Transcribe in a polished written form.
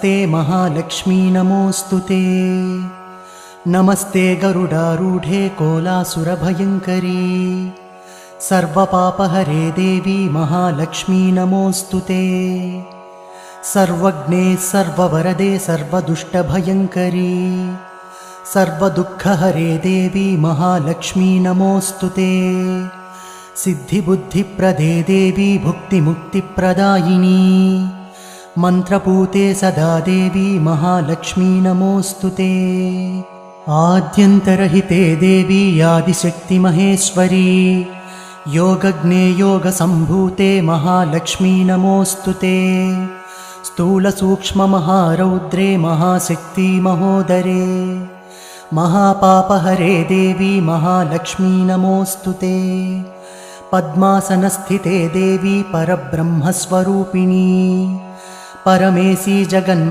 नमस्ते महालक्ष्मी नमोऽस्तुते। नमस्ते गरुडारूढे कोलासुरभयङ्करी सर्वपापहरे देवी महालक्ष्मी नमोऽस्तुते। सर्वज्ञे सर्ववरदे सर्वदुष्टभयङ्करी सर्वदुःखहरे देवी महालक्ष्मी नमोऽस्तुते। सिद्धिबुद्धिप्रदे देवी भुक्तिमुक्तिप्रदायिनी मन्त्रपूते सदा देवी महालक्ष्मी नमोऽस्तुते। आद्यन्तरहिते देवी आदिशक्तिमहेश्वरी योगज्ञे योगसम्भूते महालक्ष्मी नमोऽस्तुते। स्थूलसूक्ष्ममहारौद्रे महाशक्ति महोदरे महापापहरे देवी महालक्ष्मी नमोऽस्तुते। पद्मासनस्थिते देवी परब्रह्मस्वरूपिणी परमेशी जगन्